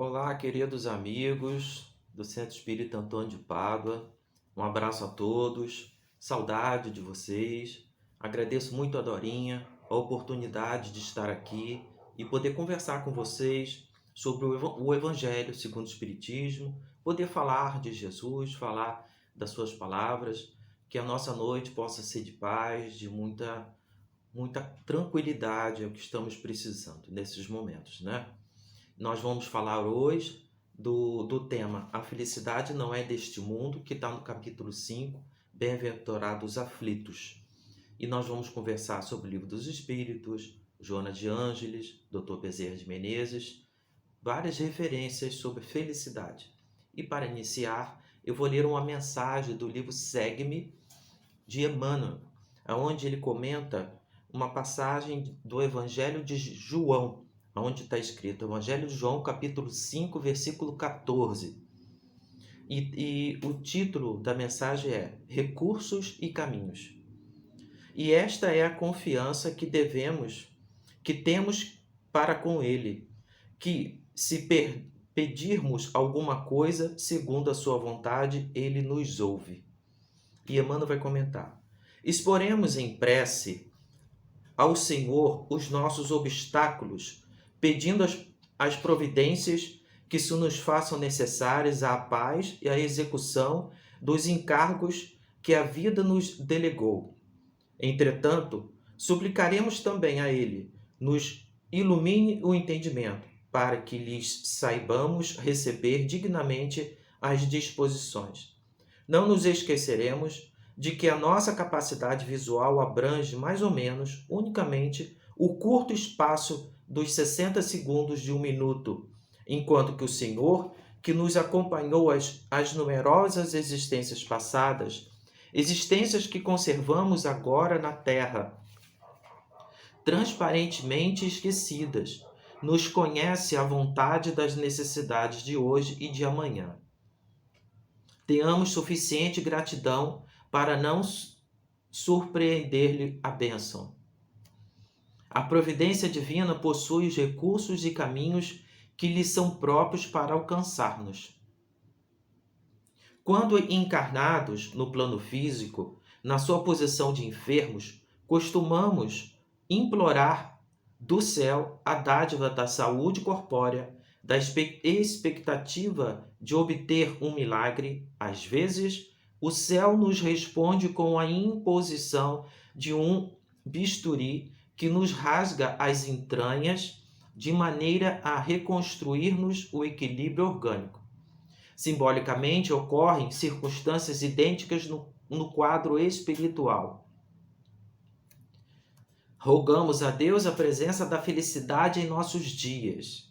Olá, queridos amigos do Centro Espírita Antônio de Pádua. Um abraço a todos. Saudade de vocês. Agradeço muito a Dorinha a oportunidade de estar aqui e poder conversar com vocês sobre o Evangelho segundo o Espiritismo, poder falar de Jesus, falar das suas palavras, que a nossa noite possa ser de paz, de muita tranquilidade, é o que estamos precisando nesses momentos, né? Nós vamos falar hoje do tema A Felicidade Não É Deste Mundo, que está no capítulo 5, Bem-aventurados aflitos. E nós vamos conversar sobre o Livro dos Espíritos, Joana de Ângeles, Dr. Bezerra de Menezes, várias referências sobre felicidade. E para iniciar, eu vou ler uma mensagem do livro Segue-me, de Emmanuel, onde ele comenta uma passagem do Evangelho de João, onde está escrito Evangelho de João, capítulo 5, versículo 14. E o título da mensagem é Recursos e Caminhos. E esta é a confiança que temos para com Ele, que se pedirmos alguma coisa segundo a sua vontade, Ele nos ouve. E Emmanuel vai comentar: exporemos em prece ao Senhor os nossos obstáculos, pedindo as providências que se nos façam necessárias à paz e à execução dos encargos que a vida nos delegou. Entretanto, suplicaremos também a Ele, nos ilumine o entendimento, para que lhes saibamos receber dignamente as disposições. Não nos esqueceremos de que a nossa capacidade visual abrange mais ou menos unicamente o curto espaço dos 60 segundos de um minuto, enquanto que o Senhor, que nos acompanhou as numerosas existências passadas, existências que conservamos agora na Terra, transparentemente esquecidas, nos conhece à vontade das necessidades de hoje e de amanhã. Tenhamos suficiente gratidão para não surpreender-lhe a bênção. A providência divina possui os recursos e caminhos que lhe são próprios para alcançar-nos. Quando encarnados no plano físico, na sua posição de enfermos, costumamos implorar do céu a dádiva da saúde corpórea, da expectativa de obter um milagre. Às vezes, o céu nos responde com a imposição de um bisturi que nos rasga as entranhas de maneira a reconstruir-nos o equilíbrio orgânico. Simbolicamente, ocorrem circunstâncias idênticas no quadro espiritual. Rogamos a Deus a presença da felicidade em nossos dias,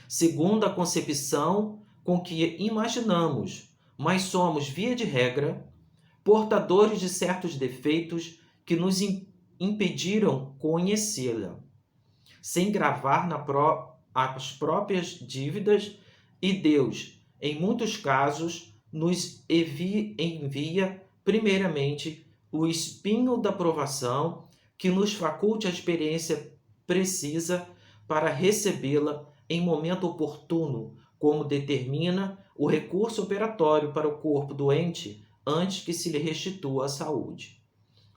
segundo a concepção com que imaginamos, mas somos, via de regra, portadores de certos defeitos que nos impediram conhecê-la, sem gravar as próprias dívidas, e Deus, em muitos casos, nos envia, primeiramente, o espinho da provação que nos faculte a experiência precisa para recebê-la em momento oportuno, como determina o recurso operatório para o corpo doente antes que se lhe restitua a saúde.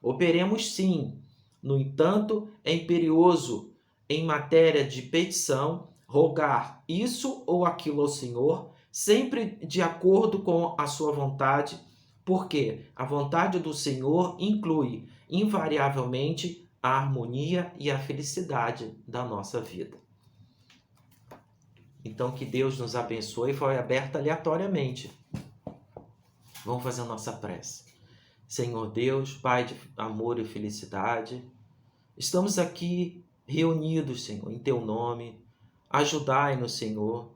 Operemos sim, no entanto, é imperioso, em matéria de petição, rogar isso ou aquilo ao Senhor, sempre de acordo com a sua vontade, porque a vontade do Senhor inclui, invariavelmente, a harmonia e a felicidade da nossa vida. Então, que Deus nos abençoe. Foi aberta aleatoriamente. Vamos fazer a nossa prece. Senhor Deus, Pai de amor e felicidade, estamos aqui reunidos, Senhor, em Teu nome. Ajudai-nos, Senhor,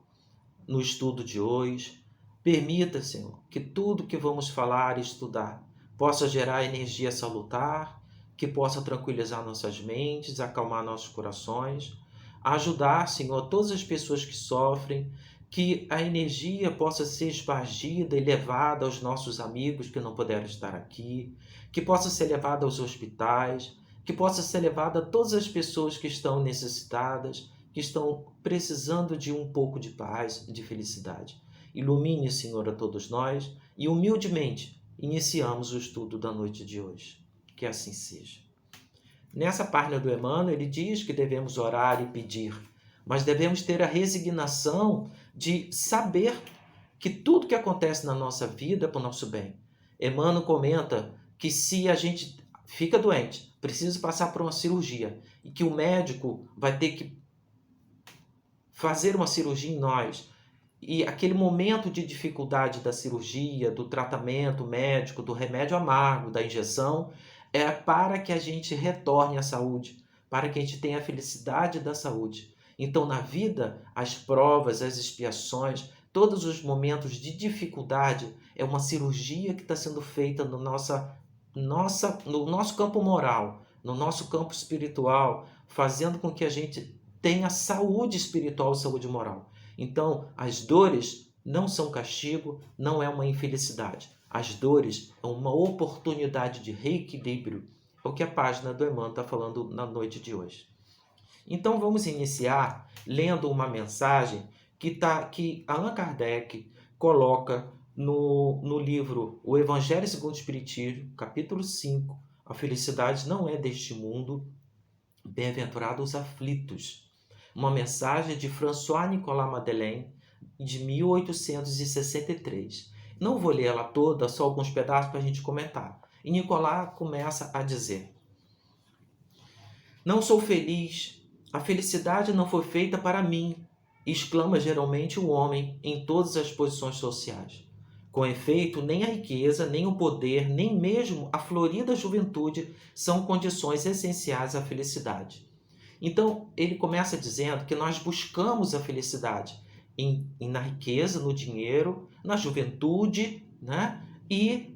no estudo de hoje. Permita, Senhor, que tudo que vamos falar e estudar possa gerar energia salutar, que possa tranquilizar nossas mentes, acalmar nossos corações, ajudar, Senhor, todas as pessoas que sofrem, que a energia possa ser espargida e levada aos nossos amigos que não puderam estar aqui, que possa ser levada aos hospitais, que possa ser levada a todas as pessoas que estão necessitadas, que estão precisando de um pouco de paz e de felicidade. Ilumine, Senhor, a todos nós e humildemente iniciamos o estudo da noite de hoje. Que assim seja. Nessa página do Emmanuel, ele diz que devemos orar e pedir, mas devemos ter a resignação de saber que tudo que acontece na nossa vida é para o nosso bem. Emmanuel comenta que se a gente fica doente, precisa passar por uma cirurgia, e que o médico vai ter que fazer uma cirurgia em nós, e aquele momento de dificuldade da cirurgia, do tratamento médico, do remédio amargo, da injeção, é para que a gente retorne à saúde, para que a gente tenha a felicidade da saúde. Então, na vida, as provas, as expiações, todos os momentos de dificuldade, é uma cirurgia que está sendo feita no nosso campo moral, no nosso campo espiritual, fazendo com que a gente tenha saúde espiritual e saúde moral. Então, as dores não são castigo, não é uma infelicidade. As dores é uma oportunidade de reequilíbrio. É o que a página do Emmanuel está falando na noite de hoje. Então, vamos iniciar lendo uma mensagem que Allan Kardec coloca no livro O Evangelho segundo o Espiritismo, capítulo 5, A felicidade não é deste mundo, bem-aventurados os aflitos. Uma mensagem de François-Nicolas Madeleine, de 1863. Não vou ler ela toda, só alguns pedaços para a gente comentar. E Nicolas começa a dizer: não sou feliz, a felicidade não foi feita para mim, exclama geralmente o homem em todas as posições sociais. Com efeito, nem a riqueza, nem o poder, nem mesmo a florida juventude são condições essenciais à felicidade. Então, ele começa dizendo que nós buscamos a felicidade na riqueza, no dinheiro, na juventude, né? E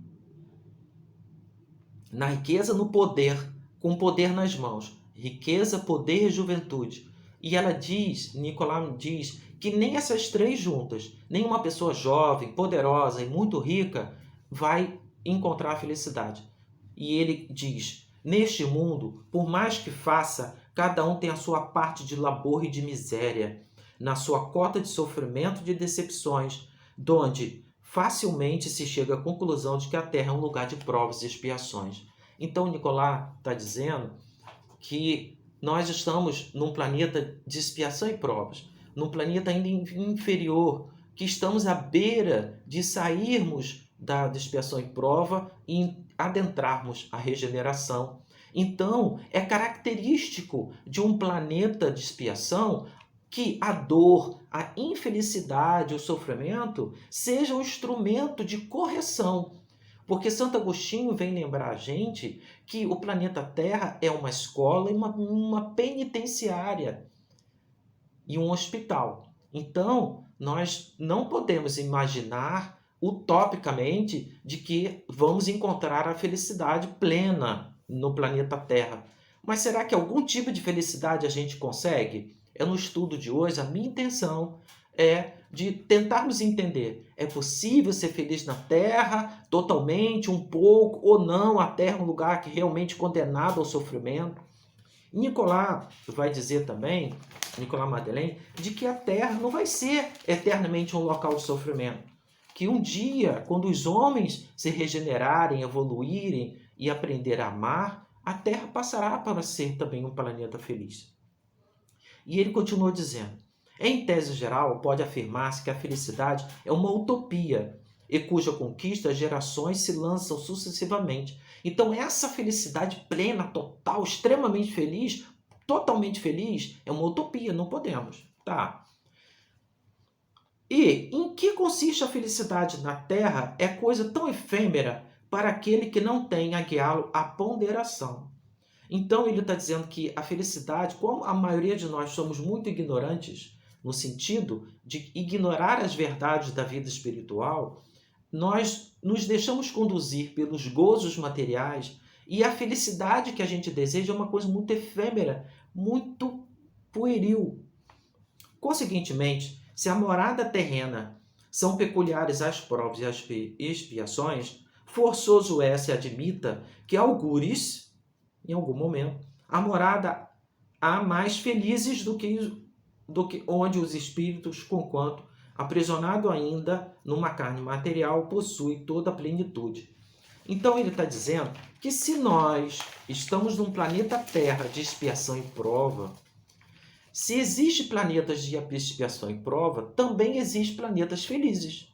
na riqueza, no poder, com o poder nas mãos. Riqueza, poder e juventude. E ela diz, Nicolas diz, que nem essas três juntas, nem uma pessoa jovem, poderosa e muito rica vai encontrar a felicidade. E ele diz, neste mundo, por mais que faça, cada um tem a sua parte de labor e de miséria, na sua cota de sofrimento e de decepções, donde facilmente se chega à conclusão de que a Terra é um lugar de provas e expiações. Então, Nicolas está dizendo que nós estamos num planeta de expiação e provas, num planeta ainda inferior, que estamos à beira de sairmos da expiação e prova e adentrarmos a regeneração. Então, é característico de um planeta de expiação que a dor, a infelicidade, o sofrimento seja um instrumento de correção. Porque Santo Agostinho vem lembrar a gente que o planeta Terra é uma escola e uma penitenciária e um hospital. Então, nós não podemos imaginar utopicamente de que vamos encontrar a felicidade plena no planeta Terra. Mas será que algum tipo de felicidade a gente consegue? No estudo de hoje, a minha intenção é de tentarmos entender, é possível ser feliz na Terra, totalmente, um pouco, ou não, a Terra é um lugar que realmente condenado ao sofrimento? Nicolas vai dizer também, Nicolas Madeleine, de que a Terra não vai ser eternamente um local de sofrimento. Que um dia, quando os homens se regenerarem, evoluírem e aprender a amar, a Terra passará para ser também um planeta feliz. E ele continua dizendo, em tese geral, pode afirmar-se que a felicidade é uma utopia e cuja conquista gerações se lançam sucessivamente. Então, essa felicidade plena, total, extremamente feliz, totalmente feliz, é uma utopia, não podemos. Tá? E em que consiste a felicidade na Terra é coisa tão efêmera para aquele que não tem a guiá-lo à ponderação. Então, ele está dizendo que a felicidade, como a maioria de nós somos muito ignorantes, no sentido de ignorar as verdades da vida espiritual, nós nos deixamos conduzir pelos gozos materiais e a felicidade que a gente deseja é uma coisa muito efêmera, muito pueril. Conseguintemente, se a morada terrena são peculiares às provas e às expiações, forçoso é se admita que algures, em algum momento, a morada há mais felizes do que do que onde os espíritos, conquanto aprisionado ainda numa carne material, possui toda a plenitude. Então ele está dizendo que se nós estamos num planeta Terra de expiação e prova, se existe planetas de expiação e prova, também existem planetas felizes.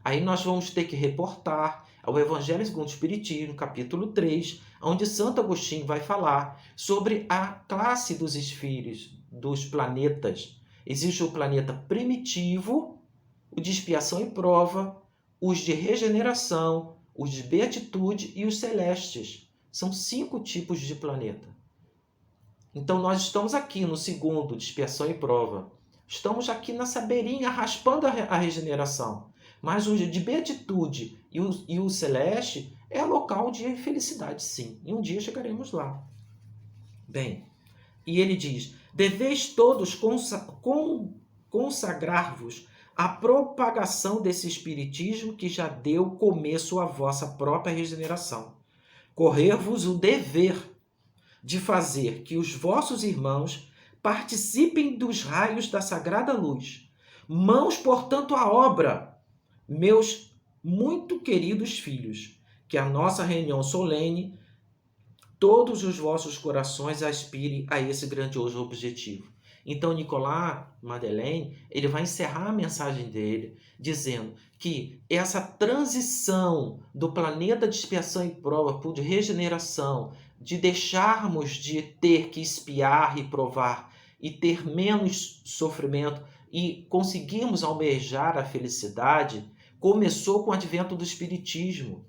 Aí nós vamos ter que reportar ao Evangelho segundo o Espiritismo, capítulo 3, onde Santo Agostinho vai falar sobre a classe dos espíritos, dos planetas. Existe o planeta primitivo, o de expiação e prova, os de regeneração, os de beatitude e os celestes. São 5 tipos de planeta. Então nós estamos aqui no segundo, de expiação e prova. Estamos aqui nessa beirinha, raspando a regeneração. Mas o de beatitude e o celeste é local de felicidade, sim. E um dia chegaremos lá. Bem, e ele diz: deveis todos consagrar-vos à propagação desse espiritismo que já deu começo à vossa própria regeneração. Correr-vos o dever de fazer que os vossos irmãos participem dos raios da sagrada luz. Mãos, portanto, à obra, meus muito queridos filhos, que a nossa reunião solene, todos os vossos corações aspirem a esse grandioso objetivo. Então, Nicolas Madeleine, ele vai encerrar a mensagem dele dizendo que essa transição do planeta de expiação e prova para o de regeneração, de deixarmos de ter que expiar e provar e ter menos sofrimento e conseguirmos almejar a felicidade, começou com o advento do Espiritismo.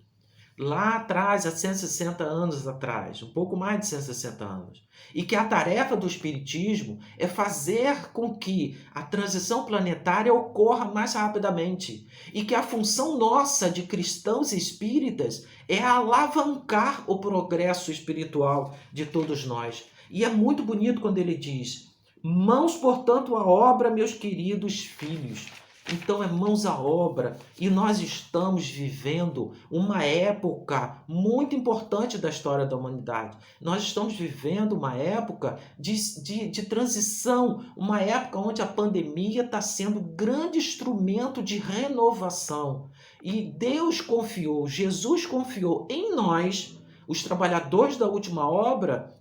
Lá atrás, há 160 anos atrás, um pouco mais de 160 anos. E que a tarefa do Espiritismo é fazer com que a transição planetária ocorra mais rapidamente. E que a função nossa de cristãos e espíritas é alavancar o progresso espiritual de todos nós. E é muito bonito quando ele diz: mãos, portanto, à obra, meus queridos filhos. Então é mãos à obra, e nós estamos vivendo uma época muito importante da história da humanidade. Nós estamos vivendo uma época de transição, uma época onde a pandemia está sendo um grande instrumento de renovação. E Deus confiou, Jesus confiou em nós, os trabalhadores da última obra,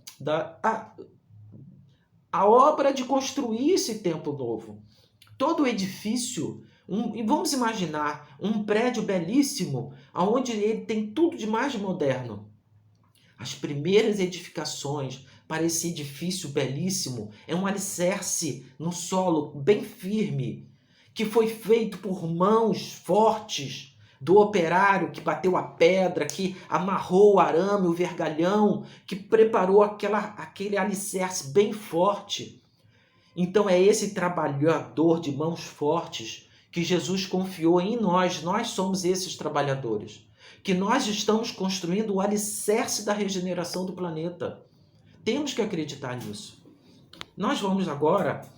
a obra de construir esse templo novo. Todo o edifício, e vamos imaginar um prédio belíssimo, onde ele tem tudo de mais moderno. As primeiras edificações para esse edifício belíssimo é um alicerce no solo bem firme, que foi feito por mãos fortes do operário que bateu a pedra, que amarrou o arame, o vergalhão, que preparou aquele alicerce bem forte. Então é esse trabalhador de mãos fortes que Jesus confiou em nós. Nós somos esses trabalhadores. Que nós estamos construindo o alicerce da regeneração do planeta. Temos que acreditar nisso. Nós vamos agora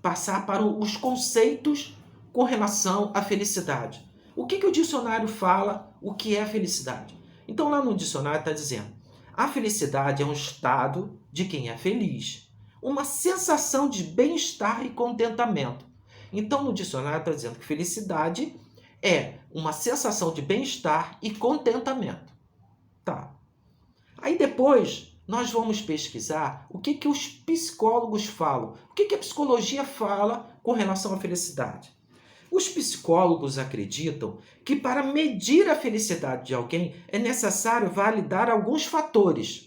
passar para os conceitos com relação à felicidade. O que o dicionário fala? O que é felicidade? Então lá no dicionário está dizendo: a felicidade é um estado de quem é feliz. Uma sensação de bem-estar e contentamento. Então, no dicionário está dizendo que felicidade é uma sensação de bem-estar e contentamento. Tá. Aí depois, nós vamos pesquisar o que os psicólogos falam. O que a psicologia fala com relação à felicidade. Os psicólogos acreditam que para medir a felicidade de alguém é necessário validar alguns fatores.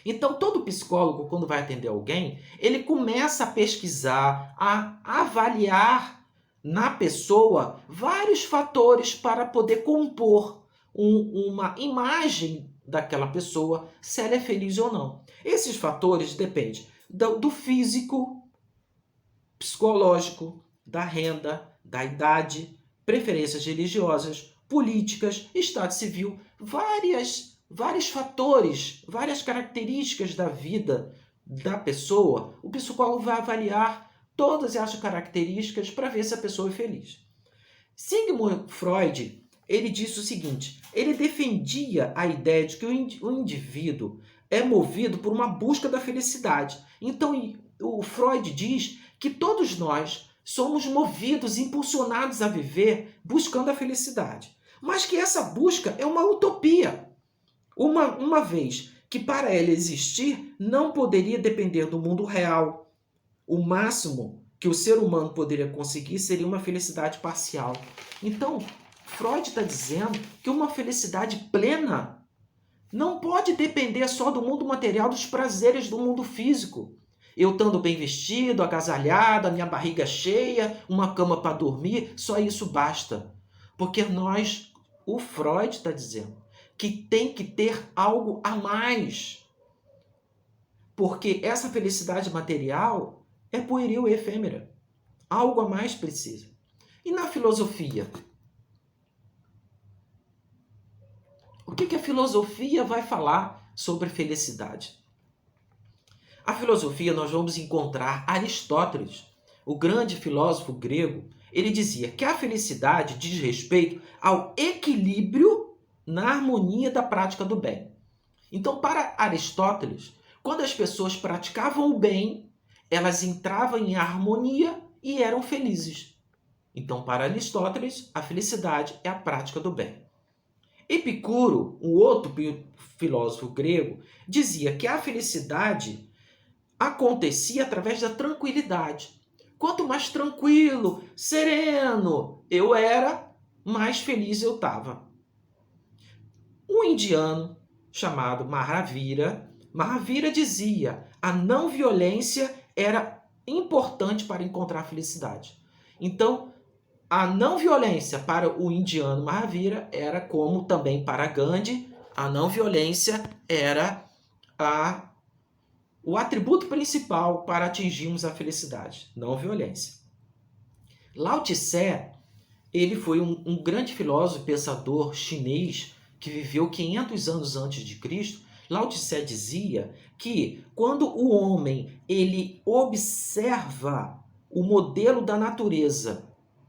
Então, todo psicólogo, quando vai atender alguém, ele começa a pesquisar, a avaliar na pessoa vários fatores para poder compor uma imagem daquela pessoa, se ela é feliz ou não. Esses fatores dependem do físico, psicológico, da renda, da idade, preferências religiosas, políticas, estado civil, vários fatores, várias características da vida da pessoa. O psicólogo vai avaliar todas essas características para ver se a pessoa é feliz. Sigmund Freud, ele disse o seguinte: ele defendia a ideia de que o indivíduo é movido por uma busca da felicidade. Então, o Freud diz que todos nós somos movidos, impulsionados a viver buscando a felicidade. Mas que essa busca é uma utopia, uma vez que para ela existir não poderia depender do mundo real. O máximo que o ser humano poderia conseguir seria uma felicidade parcial. Então, Freud está dizendo que uma felicidade plena não pode depender só do mundo material, dos prazeres do mundo físico. Eu estando bem vestido, agasalhado, a minha barriga cheia, uma cama para dormir, só isso basta. Porque o Freud está dizendo que tem que ter algo a mais. Porque essa felicidade material é pueril e efêmera. Algo a mais precisa. E na filosofia? O que a filosofia vai falar sobre felicidade? A filosofia nós vamos encontrar Aristóteles, o grande filósofo grego. Ele dizia que a felicidade diz respeito ao equilíbrio na harmonia da prática do bem. Então, para Aristóteles, quando as pessoas praticavam o bem, elas entravam em harmonia e eram felizes. Então, para Aristóteles, a felicidade é a prática do bem. Epicuro, um outro filósofo grego, dizia que a felicidade acontecia através da tranquilidade. Quanto mais tranquilo, sereno eu era, mais feliz eu estava. Um indiano chamado Mahavira dizia que a não violência era importante para encontrar felicidade. Então, a não violência para o indiano Mahavira era como também para Gandhi, a não violência era o atributo principal para atingirmos a felicidade, não violência. Lao Tse, ele foi um grande filósofo e pensador chinês que viveu 500 anos antes de Cristo. Lao Tse dizia que quando o homem ele observa o modelo da natureza,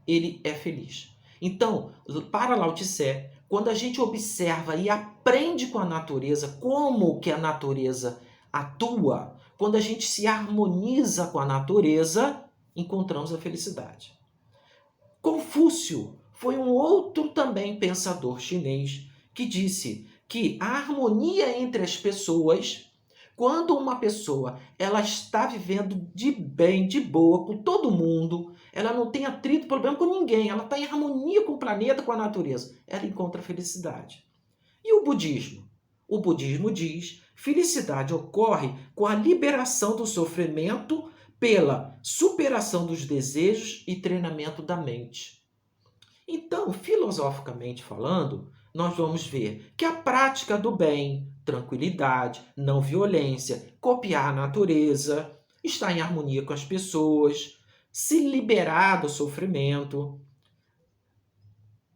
ele é feliz. Então, para Lao Tse, quando a gente observa e aprende com a natureza como que a natureza atua, quando a gente se harmoniza com a natureza, encontramos a felicidade. Confúcio foi um outro também pensador chinês que disse que a harmonia entre as pessoas, quando uma pessoa ela está vivendo de bem, de boa, com todo mundo, ela não tem atrito, problema com ninguém, ela está em harmonia com o planeta, com a natureza, ela encontra felicidade. E o budismo? O budismo diz: felicidade ocorre com a liberação do sofrimento pela superação dos desejos e treinamento da mente. Então, filosoficamente falando, nós vamos ver que a prática do bem, tranquilidade, não violência, copiar a natureza, estar em harmonia com as pessoas, se liberar do sofrimento,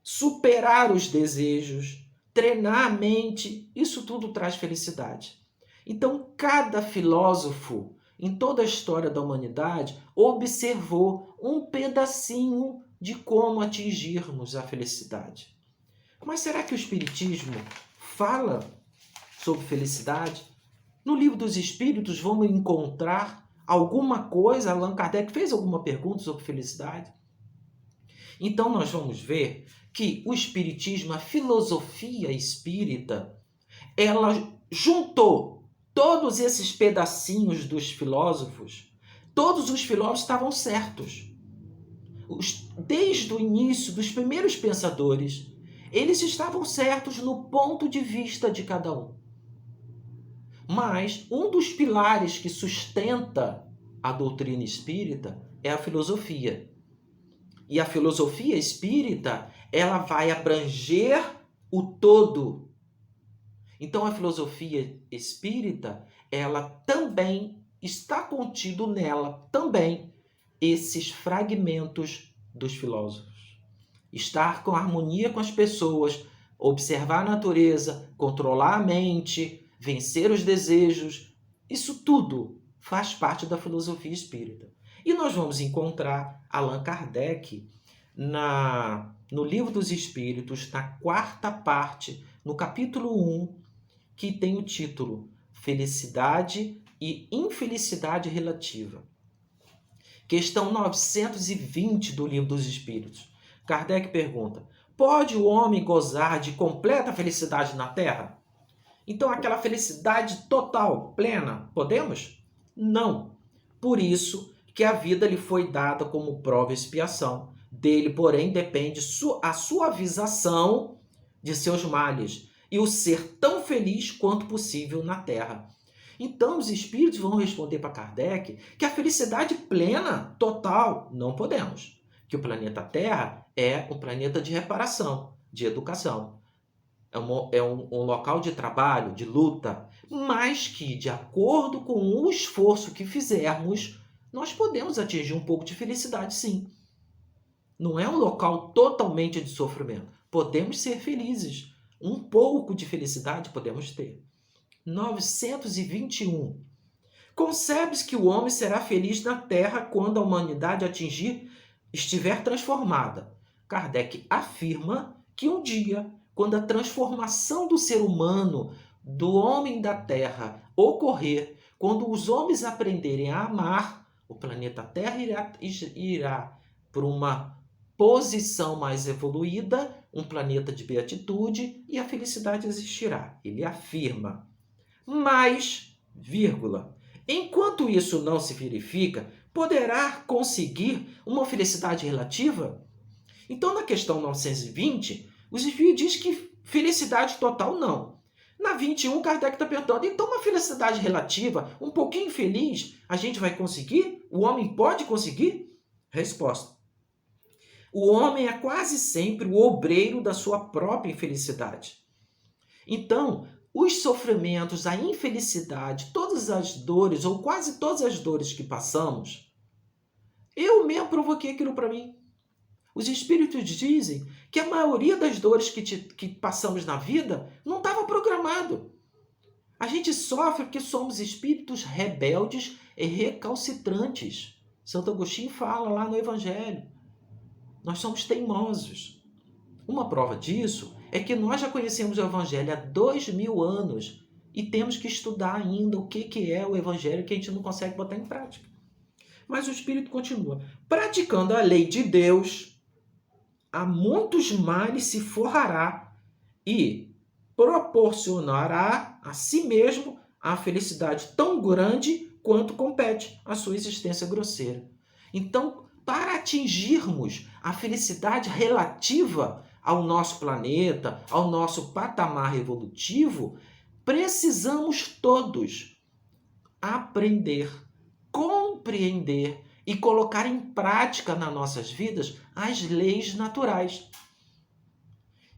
superar os desejos, treinar a mente, isso tudo traz felicidade. Então, cada filósofo, em toda a história da humanidade, observou um pedacinho de como atingirmos a felicidade. Mas será que o Espiritismo fala sobre felicidade? No Livro dos Espíritos vamos encontrar alguma coisa? Allan Kardec fez alguma pergunta sobre felicidade? Então nós vamos ver que o Espiritismo, a filosofia espírita, ela juntou todos esses pedacinhos dos filósofos. Todos os filósofos estavam certos. Desde o início, dos primeiros pensadores, eles estavam certos no ponto de vista de cada um. Mas um dos pilares que sustenta a doutrina espírita é a filosofia. E a filosofia espírita, ela vai abranger o todo. Então a filosofia espírita, ela também está contido nela também esses fragmentos dos filósofos. Estar com harmonia com as pessoas, observar a natureza, controlar a mente, vencer os desejos, isso tudo faz parte da filosofia espírita. E nós vamos encontrar Allan Kardec no Livro dos Espíritos, na quarta parte, no capítulo 1, que tem o título Felicidade e Infelicidade Relativa. Questão 920 do Livro dos Espíritos. Kardec pergunta: pode o homem gozar de completa felicidade na Terra? Então, aquela felicidade total, plena, podemos? Não. Por isso que a vida lhe foi dada como prova e expiação. Dele, porém, depende a suavização de seus males e o ser tão feliz quanto possível na Terra. Então, os espíritos vão responder para Kardec que a felicidade plena, total, não podemos. Que o planeta Terra é um planeta de reparação, de educação. É um local de trabalho, de luta, mas que, de acordo com o esforço que fizermos, nós podemos atingir um pouco de felicidade, sim. Não é um local totalmente de sofrimento. Podemos ser felizes. Um pouco de felicidade podemos ter. 921. Concebe-se que o homem será feliz na Terra quando a humanidade estiver transformada. Kardec afirma que um dia, quando a transformação do ser humano, do homem da Terra, ocorrer, quando os homens aprenderem a amar, o planeta Terra irá para uma posição mais evoluída, um planeta de beatitude, e a felicidade existirá. Ele afirma. Mas, vírgula, enquanto isso não se verifica, poderá conseguir uma felicidade relativa? Então, na questão 920, os espíritos diz que felicidade total não. Na 21, Kardec está perguntando, então uma felicidade relativa, um pouquinho feliz, a gente vai conseguir? O homem pode conseguir? Resposta. O homem é quase sempre o obreiro da sua própria infelicidade. Então, os sofrimentos, a infelicidade, todas as dores, ou quase todas as dores que passamos, eu mesmo provoquei aquilo para mim. Os espíritos dizem que a maioria das dores que passamos na vida não estava programado. A gente sofre porque somos espíritos rebeldes e recalcitrantes. Santo Agostinho fala lá no Evangelho. Nós somos teimosos. Uma prova disso é que nós já conhecemos o Evangelho há 2000 anos e temos que estudar ainda o que é o Evangelho que a gente não consegue botar em prática. Mas o Espírito continua. Praticando a lei de Deus, a muitos males se forrará e proporcionará a si mesmo a felicidade tão grande quanto compete à sua existência grosseira. Então, para atingirmos a felicidade relativa ao nosso planeta, ao nosso patamar evolutivo, precisamos todos aprender, compreender e colocar em prática nas nossas vidas as leis naturais,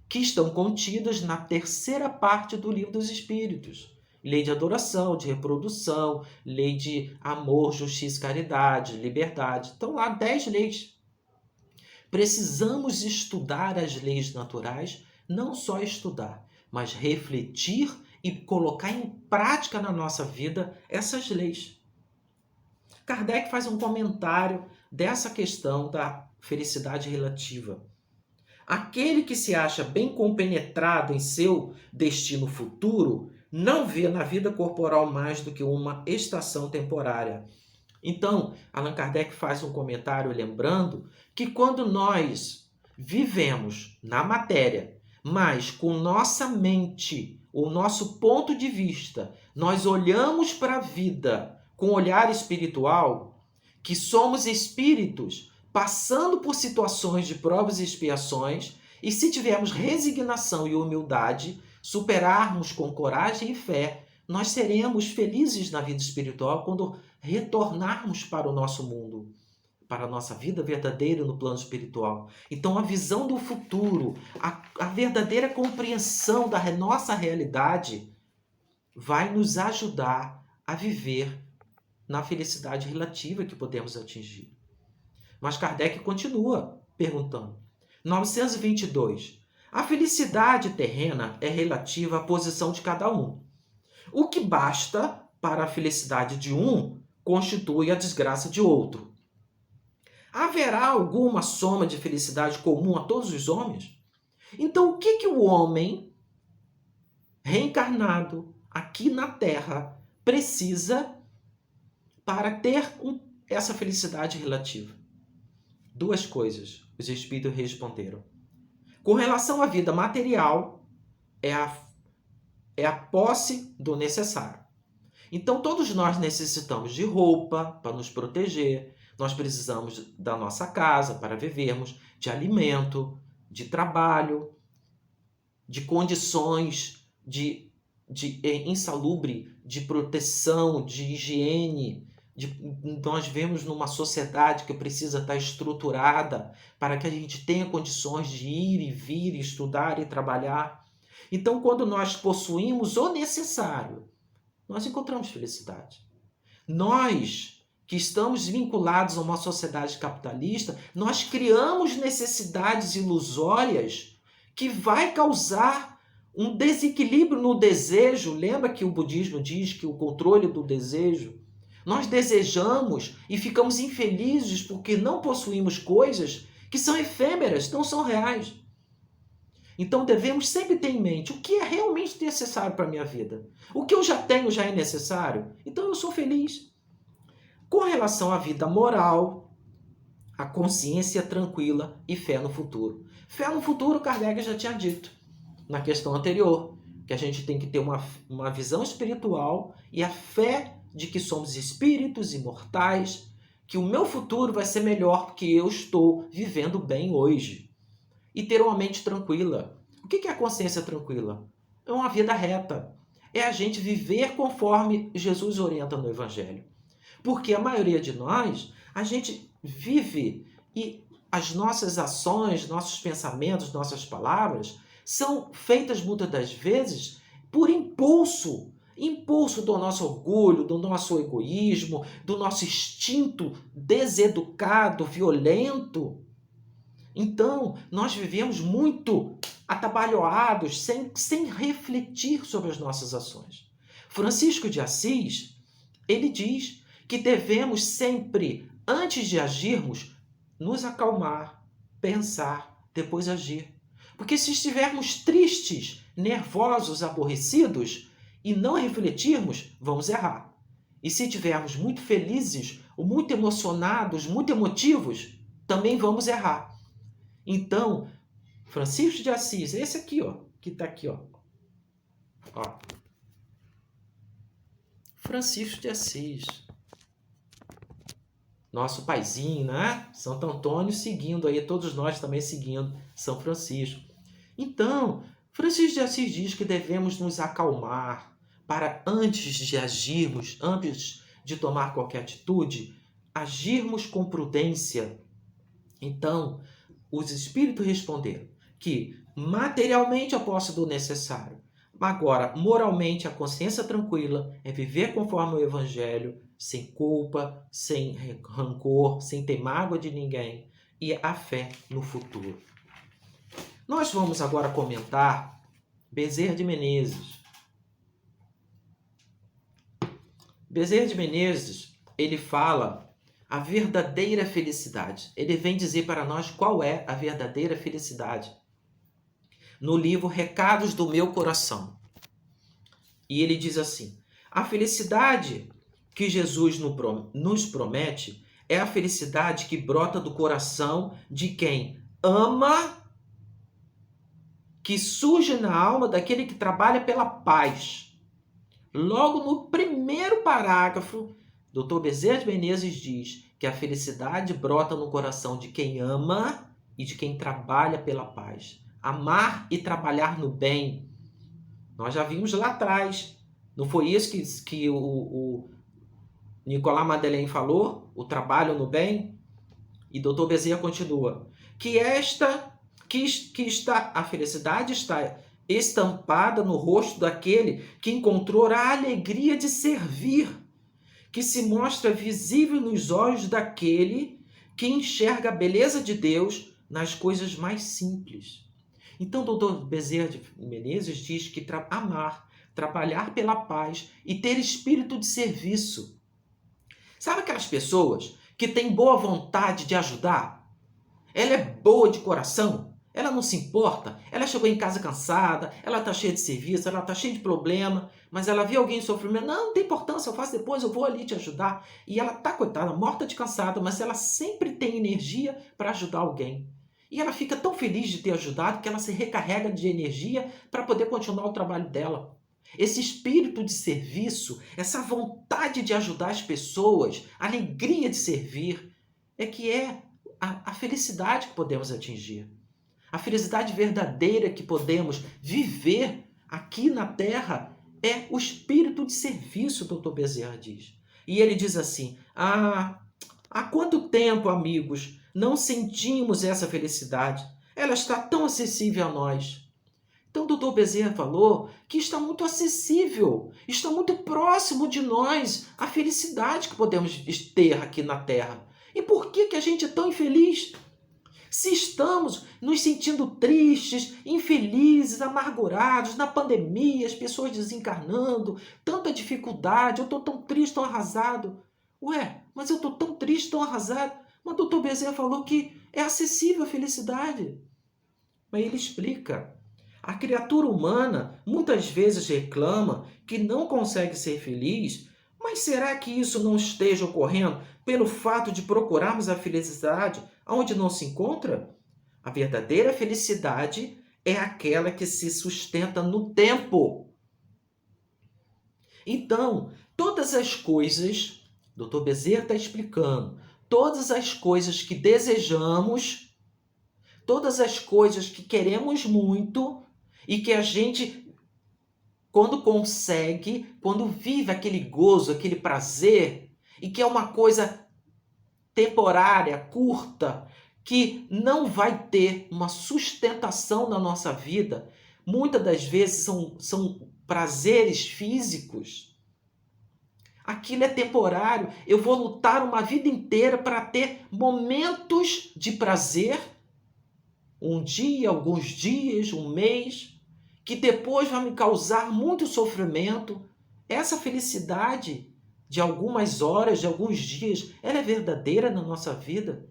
que estão contidas na terceira parte do Livro dos Espíritos. Lei de adoração, de reprodução, lei de amor, justiça, caridade, liberdade. Estão lá 10 leis. Precisamos estudar as leis naturais, não só estudar, mas refletir e colocar em prática na nossa vida essas leis. Kardec faz um comentário dessa questão da felicidade relativa. Aquele que se acha bem compenetrado em seu destino futuro não vê na vida corporal mais do que uma estação temporária. Então, Allan Kardec faz um comentário lembrando que quando nós vivemos na matéria, mas com nossa mente, o nosso ponto de vista, nós olhamos para a vida com olhar espiritual, que somos espíritos passando por situações de provas e expiações, e se tivermos resignação e humildade, superarmos com coragem e fé, nós seremos felizes na vida espiritual quando retornarmos para o nosso mundo, para a nossa vida verdadeira no plano espiritual. Então, a visão do futuro, a verdadeira compreensão da nossa realidade vai nos ajudar a viver na felicidade relativa que podemos atingir. Mas Kardec continua perguntando. 922. A felicidade terrena é relativa à posição de cada um. O que basta para a felicidade de um constitui a desgraça de outro. Haverá alguma soma de felicidade comum a todos os homens? Então, o que o homem reencarnado aqui na Terra precisa para ter essa felicidade relativa? Duas coisas os espíritos responderam. Com relação à vida material, é a posse do necessário. Então, todos nós necessitamos de roupa para nos proteger, nós precisamos da nossa casa para vivermos, de alimento, de trabalho, de condições de insalubre, de proteção, de higiene. Nós vivemos numa sociedade que precisa estar estruturada para que a gente tenha condições de ir e vir, estudar e trabalhar. Então, quando nós possuímos o necessário, nós encontramos felicidade. Nós que estamos vinculados a uma sociedade capitalista, nós criamos necessidades ilusórias que vai causar um desequilíbrio no desejo. Lembra que o budismo diz que o controle do desejo, nós desejamos e ficamos infelizes porque não possuímos coisas que são efêmeras, não são reais. Então devemos sempre ter em mente o que é realmente necessário para a minha vida. O que eu já tenho já é necessário, então eu sou feliz. Com relação à vida moral, a consciência tranquila e fé no futuro. Fé no futuro, Kardec já tinha dito na questão anterior, que a gente tem que ter uma visão espiritual e a fé de que somos espíritos imortais, que o meu futuro vai ser melhor porque eu estou vivendo bem hoje. E ter uma mente tranquila. O que é a consciência tranquila? É uma vida reta. É a gente viver conforme Jesus orienta no Evangelho. Porque a maioria de nós, a gente vive e as nossas ações, nossos pensamentos, nossas palavras são feitas muitas das vezes por impulso. Impulso do nosso orgulho, do nosso egoísmo, do nosso instinto deseducado, violento. Então, nós vivemos muito atabalhoados, sem refletir sobre as nossas ações. Francisco de Assis, ele diz que devemos sempre, antes de agirmos, nos acalmar, pensar, depois agir. Porque se estivermos tristes, nervosos, aborrecidos e não refletirmos, vamos errar. E se estivermos muito felizes, ou muito emocionados, muito emotivos, também vamos errar. Então, Francisco de Assis, esse aqui, ó, que está aqui, ó. Francisco de Assis, nosso paizinho, né? Santo Antônio seguindo aí, todos nós também seguindo São Francisco. Então, Francisco de Assis diz que devemos nos acalmar para antes de agirmos, antes de tomar qualquer atitude, agirmos com prudência. Então, os espíritos responderam que materialmente a posse do necessário. Agora, moralmente, a consciência tranquila é viver conforme o Evangelho, sem culpa, sem rancor, sem ter mágoa de ninguém, e a fé no futuro. Nós vamos agora comentar Bezerra de Menezes. Bezerra de Menezes, ele fala a verdadeira felicidade. Ele vem dizer para nós qual é a verdadeira felicidade. No livro Recados do Meu Coração. E ele diz assim: a felicidade que Jesus nos promete é a felicidade que brota do coração de quem ama, que surge na alma daquele que trabalha pela paz. Logo no primeiro parágrafo, Dr. Bezerra de Menezes diz que a felicidade brota no coração de quem ama e de quem trabalha pela paz. Amar e trabalhar no bem. Nós já vimos lá atrás. Não foi isso que o Nicolas Madeleine falou? O trabalho no bem? E Dr. Bezerra continua. A felicidade está estampada no rosto daquele que encontrou a alegria de servir, que se mostra visível nos olhos daquele que enxerga a beleza de Deus nas coisas mais simples. Então, Dr. Bezerra de Menezes diz que amar, trabalhar pela paz e ter espírito de serviço. Sabe aquelas pessoas que têm boa vontade de ajudar? Ela é boa de coração, Ela não se importa. Ela chegou em casa cansada, ela está cheia de serviço, ela está cheia de problema, mas ela vê alguém em sofrimento. Não tem importância, eu faço depois, eu vou ali te ajudar. E ela está, coitada, morta de cansada, mas ela sempre tem energia para ajudar alguém. E ela fica tão feliz de ter ajudado que ela se recarrega de energia para poder continuar o trabalho dela. Esse espírito de serviço, essa vontade de ajudar as pessoas, a alegria de servir, é que é a felicidade que podemos atingir. A felicidade verdadeira que podemos viver aqui na Terra é o espírito de serviço, o Dr. Bezerra diz. E ele diz assim, há quanto tempo, amigos, não sentimos essa felicidade? Ela está tão acessível a nós. Então, o Dr. Bezerra falou que está muito acessível, está muito próximo de nós a felicidade que podemos ter aqui na Terra. E por que a gente é tão infeliz? Se estamos nos sentindo tristes, infelizes, amargurados, na pandemia, as pessoas desencarnando, tanta dificuldade, eu estou tão triste, tão arrasado. Ué, mas eu estou tão triste, tão arrasado. Mas o Dr. Bezerra falou que é acessível a felicidade. Mas ele explica. A criatura humana muitas vezes reclama que não consegue ser feliz, mas será que isso não esteja ocorrendo pelo fato de procurarmos a felicidade onde não se encontra? A verdadeira felicidade é aquela que se sustenta no tempo. Então, todas as coisas, Dr. Bezerra está explicando, todas as coisas que desejamos, todas as coisas que queremos muito e que a gente, quando consegue, quando vive aquele gozo, aquele prazer, e que é uma coisa temporária, curta, que não vai ter uma sustentação na nossa vida, muitas das vezes são prazeres físicos. Aquilo é temporário. Eu vou lutar uma vida inteira para ter momentos de prazer, um dia, alguns dias, um mês, que depois vai me causar muito sofrimento. Essa felicidade de algumas horas, de alguns dias, ela é verdadeira na nossa vida?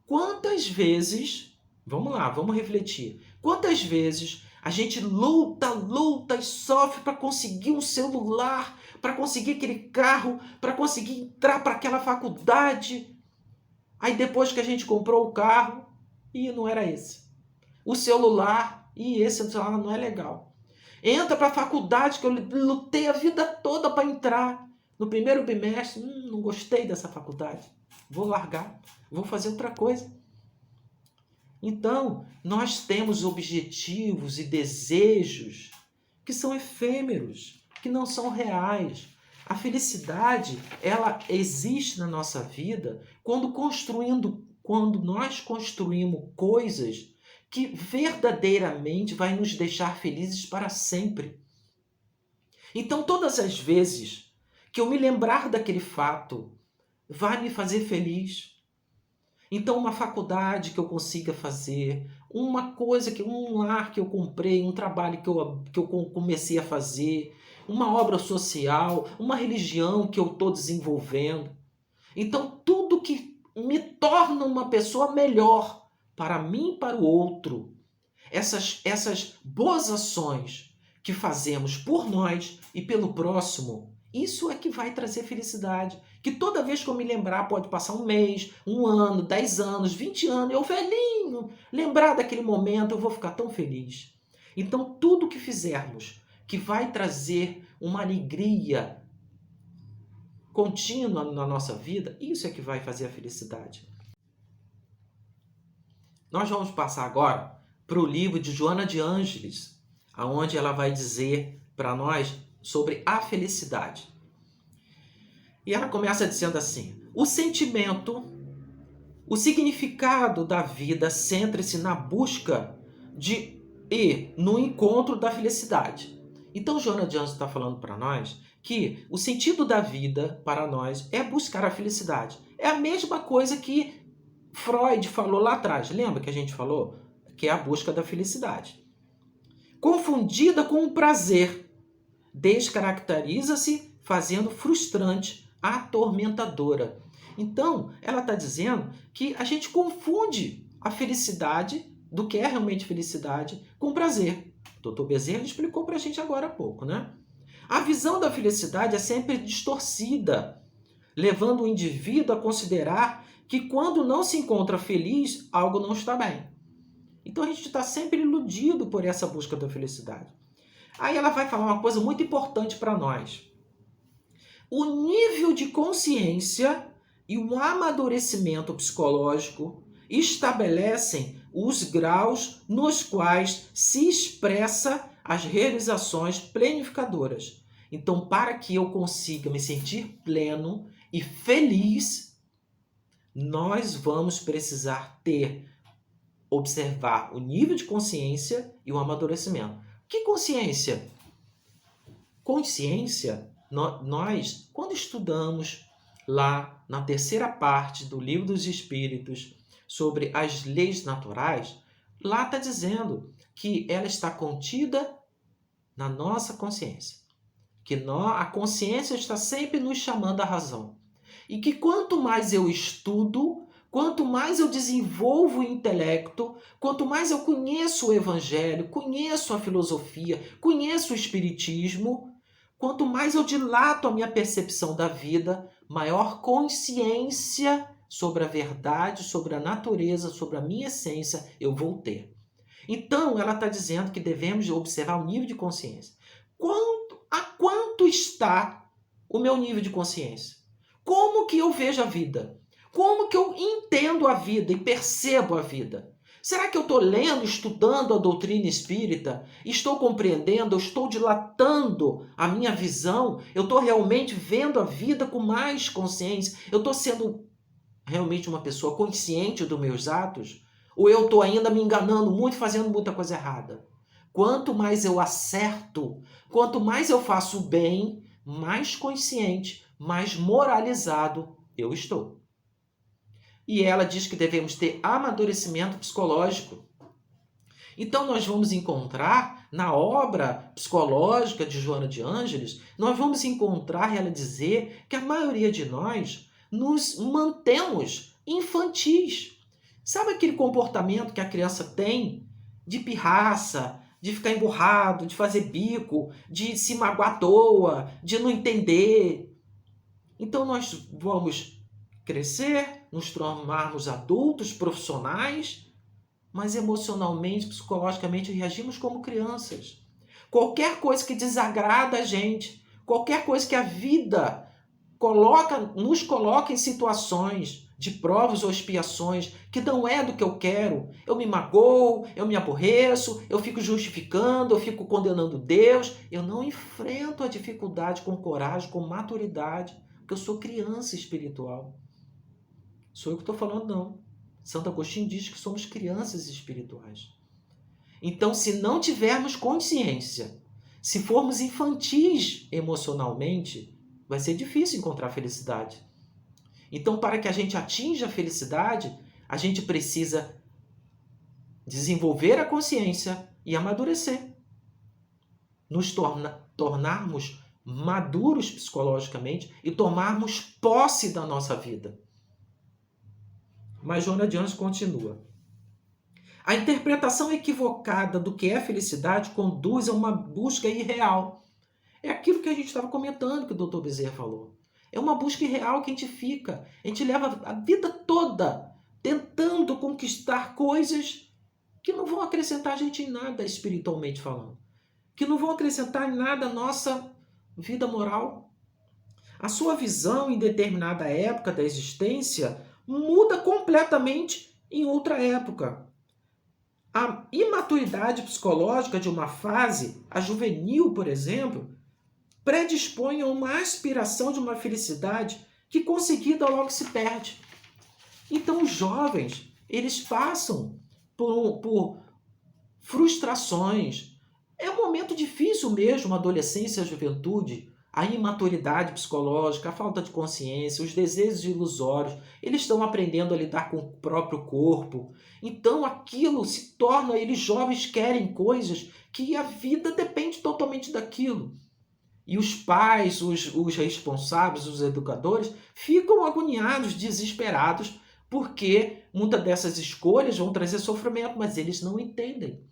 Quantas vezes, vamos lá, vamos refletir, quantas vezes a gente luta e sofre para conseguir um celular, para conseguir aquele carro, para conseguir entrar para aquela faculdade. Aí depois que a gente comprou o carro, e não era esse. O celular, e esse celular não é legal. Entra para a faculdade, que eu lutei a vida toda para entrar. No primeiro bimestre, não gostei dessa faculdade. Vou largar, vou fazer outra coisa. Então, nós temos objetivos e desejos que são efêmeros, que não são reais. A felicidade, ela existe na nossa vida quando nós construímos coisas que verdadeiramente vai nos deixar felizes para sempre. Então, todas as vezes que eu me lembrar daquele fato, vai me fazer feliz. Então, uma faculdade que eu consiga fazer, uma coisa, um lar que eu comprei, um trabalho que eu comecei a fazer, uma obra social, uma religião que eu estou desenvolvendo. Então, tudo que me torna uma pessoa melhor para mim e para o outro, essas boas ações que fazemos por nós e pelo próximo, isso é que vai trazer felicidade. Que toda vez que eu me lembrar, pode passar um mês, um ano, 10 anos, 20 anos, eu velhinho, lembrar daquele momento, eu vou ficar tão feliz. Então, tudo que fizermos que vai trazer uma alegria contínua na nossa vida, isso é que vai fazer a felicidade. Nós vamos passar agora para o livro de Joana de Ângeles, onde ela vai dizer para nós sobre a felicidade. E ela começa dizendo assim: o sentimento, o significado da vida centra-se na busca no encontro da felicidade. Então, Joana de Ângeles está falando para nós que o sentido da vida para nós é buscar a felicidade. É a mesma coisa que Freud falou lá atrás. Lembra que a gente falou? Que é a busca da felicidade. Confundida com o prazer, descaracteriza-se fazendo frustrante, atormentadora. Então, ela está dizendo que a gente confunde a felicidade do que é realmente felicidade com prazer. O Dr. Bezerra explicou para a gente agora há pouco, né? A visão da felicidade é sempre distorcida, levando o indivíduo a considerar que quando não se encontra feliz, algo não está bem. Então a gente está sempre iludido por essa busca da felicidade. Aí ela vai falar uma coisa muito importante para nós. O nível de consciência e o amadurecimento psicológico estabelecem os graus nos quais se expressa as realizações planificadoras. Então, para que eu consiga me sentir pleno e feliz, nós vamos precisar observar o nível de consciência e o amadurecimento. Que consciência? Consciência, nós, quando estudamos lá na terceira parte do Livro dos Espíritos sobre as leis naturais, lá está dizendo que ela está contida na nossa consciência. Que a consciência está sempre nos chamando à razão. E que quanto mais eu estudo, quanto mais eu desenvolvo o intelecto, quanto mais eu conheço o Evangelho, conheço a filosofia, conheço o Espiritismo, quanto mais eu dilato a minha percepção da vida, maior consciência sobre a verdade, sobre a natureza, sobre a minha essência eu vou ter. Então, ela está dizendo que devemos observar o nível de consciência. A quanto está o meu nível de consciência? Como que eu vejo a vida? Como que eu entendo a vida e percebo a vida? Será que eu estou lendo, estudando a doutrina espírita? Estou compreendendo? Eu estou dilatando a minha visão? Eu estou realmente vendo a vida com mais consciência? Eu estou sendo realmente uma pessoa consciente dos meus atos? Ou eu estou ainda me enganando muito, fazendo muita coisa errada? Quanto mais eu acerto, quanto mais eu faço o bem, mais consciente, mais moralizado eu estou. E ela diz que devemos ter amadurecimento psicológico. Então nós vamos encontrar na obra psicológica de Joana de Ângeles, nós vamos encontrar ela dizer que a maioria de nós nos mantemos infantis. Sabe aquele comportamento que a criança tem de pirraça, de ficar emburrado, de fazer bico, de se magoar à toa, de não entender? Então nós vamos crescer, nos tornarmos adultos, profissionais, mas emocionalmente, psicologicamente reagimos como crianças. Qualquer coisa que desagrada a gente, qualquer coisa que a vida nos coloca em situações de provas ou expiações que não é do que eu quero, eu me magoo, eu me aborreço, eu fico justificando, eu fico condenando Deus, eu não enfrento a dificuldade com coragem, com maturidade, porque eu sou criança espiritual. Sou eu que estou falando, não. Santo Agostinho diz que somos crianças espirituais. Então, se não tivermos consciência, se formos infantis emocionalmente, vai ser difícil encontrar felicidade. Então, para que a gente atinja a felicidade, a gente precisa desenvolver a consciência e amadurecer. Nos tornarmos maduros psicologicamente e tomarmos posse da nossa vida. Mas Joana de Ângeles continua. A interpretação equivocada do que é felicidade conduz a uma busca irreal. É aquilo que a gente estava comentando, que o Dr. Bezerra falou. É uma busca irreal que a gente leva a vida toda tentando conquistar coisas que não vão acrescentar a gente em nada espiritualmente falando. Que não vão acrescentar em nada a nossa vida moral. A sua visão em determinada época da existência muda completamente em outra época. A imaturidade psicológica de uma fase, a juvenil, por exemplo, predispõe a uma aspiração de uma felicidade que conseguida logo se perde. Então os jovens, eles passam por frustrações. É um momento difícil mesmo, a adolescência, a juventude, a imaturidade psicológica, a falta de consciência, os desejos ilusórios, eles estão aprendendo a lidar com o próprio corpo. Então aquilo se torna, eles jovens querem coisas que a vida depende totalmente daquilo. E os pais, os responsáveis, os educadores, ficam agoniados, desesperados porque muitas dessas escolhas vão trazer sofrimento, mas eles não entendem.